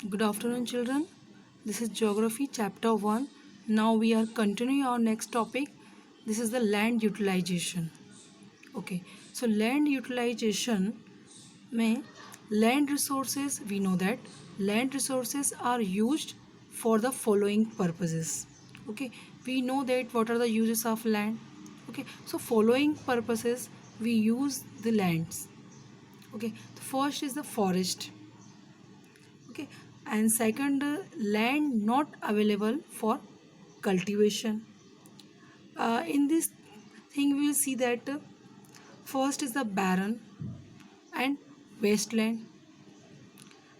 Good afternoon, children. This is Geography Chapter 1. Now we are continuing our next topic. This is the land utilization. Okay, so land utilization may land resources, we know that land resources are used for the following purposes. Okay, we know that what are the uses of land. Okay, so following purposes we use the lands. Okay, the first is the forest. Okay, and second, land not available for cultivation. In this thing we will see that first is the barren and wasteland,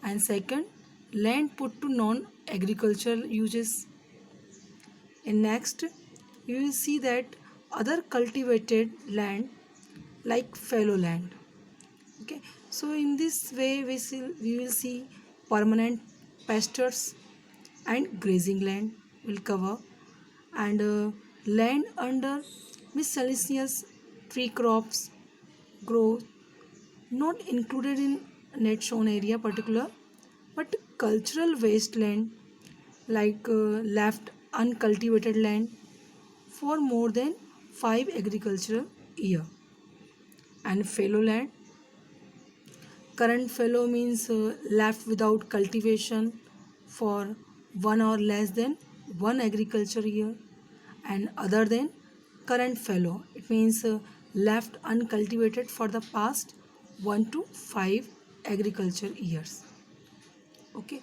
and second, land put to non agricultural uses. And next you will see that other cultivated land like fallow land. Okay, so in this way we will see permanent pastures and grazing land will cover, and land under miscellaneous tree crops grow, not included in net shown area particular, but cultural wasteland like left uncultivated land for more than 5 agricultural year. And fallow land, current fallow means left without cultivation for one or less than one agriculture year. And other than current fallow, it means left uncultivated for the past 1 to 5 agriculture years. Okay,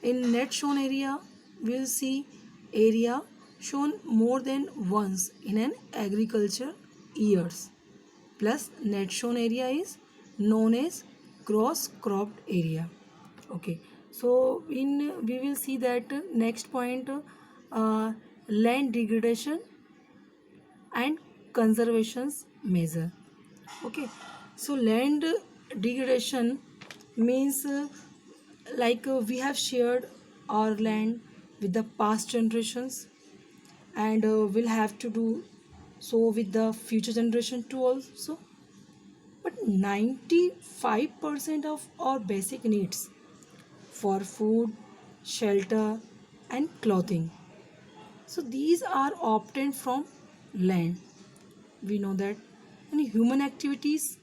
in net shown area we will see area shown more than once in an agriculture years, plus net shown area is known as gross cropped area. Okay, so in we will see that next point, land degradation and conservations measure. Okay, so land degradation means we have shared our land with the past generations, and we'll have to do so with the future generation too also. But 95% of our basic needs for food, shelter, and clothing, so these are obtained from land. We know that and human activities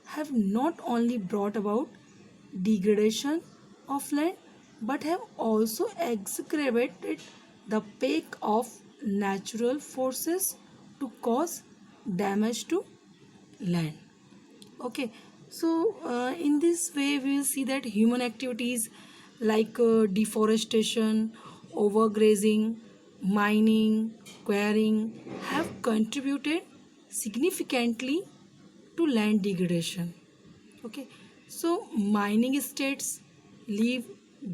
have not only brought about degradation of land but have also exacerbated the peak of natural forces to cause damage to land. Okay, so in this way we will see that human activities like deforestation, overgrazing, mining, quarrying have contributed significantly to land degradation. Okay, so mining estates leave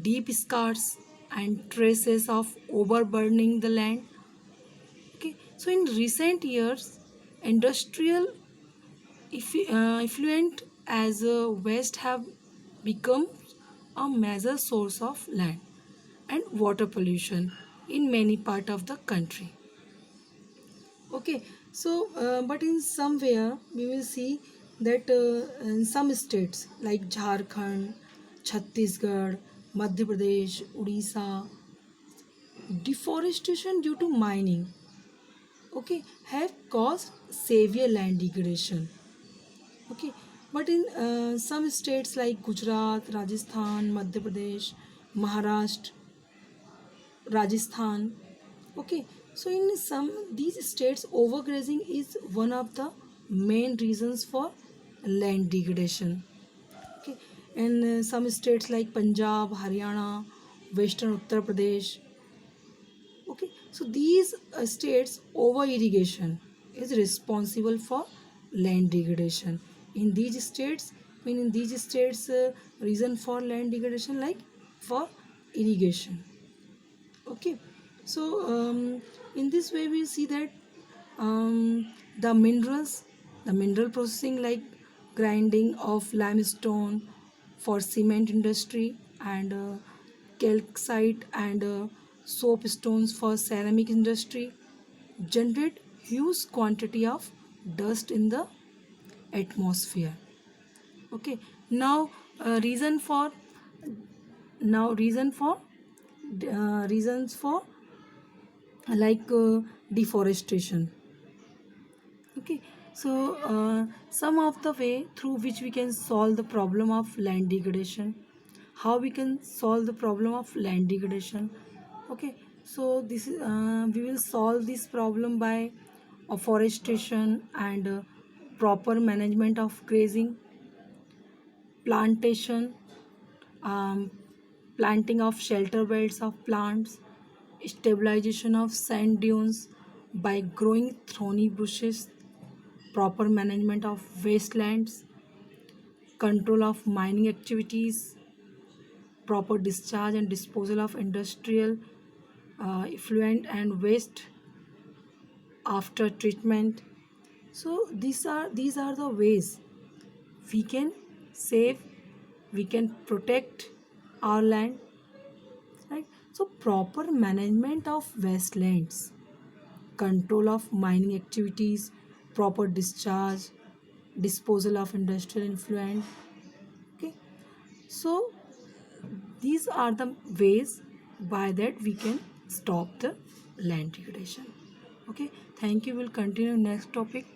deep scars and traces of overburning the land. Okay, so in recent years, industrial effluent as waste have become a major source of land and water pollution in many parts of the country. Okay, so but in somewhere we will see that in some states like Jharkhand, Chhattisgarh, Madhya Pradesh, Odisha, deforestation due to mining, okay, have caused severe land degradation. Okay, but in some states like Gujarat, Rajasthan, Madhya Pradesh, Maharashtra, Rajasthan. Okay, so in some these states, overgrazing is one of the main reasons for land degradation. Okay, in some states like Punjab, Haryana, Western Uttar Pradesh. Okay, so these states, over irrigation is responsible for land degradation. In these states, reason for land degradation like for irrigation. Okay, so in this way we see that the minerals, the mineral processing like grinding of limestone for cement industry, and calcite and soap stones for ceramic industry generate huge quantity of dust in the atmosphere. Okay, now reason for now reasons for like deforestation. Okay, so some of the way through which we can solve the problem of land degradation. How we can solve the problem of land degradation? Okay, so this is we will solve this problem by afforestation and proper management of grazing, plantation, um, planting of shelter belts of plants, stabilization of sand dunes by growing thorny bushes, proper management of wastelands, control of mining activities, proper discharge and disposal of industrial effluent and waste after treatment. So these are the ways we can save, we can protect our land, right? So proper management of wastelands, control of mining activities, proper discharge, disposal of industrial effluent. Okay, so these are the ways by that we can stop the land degradation. Okay, thank you. We'll continue next topic.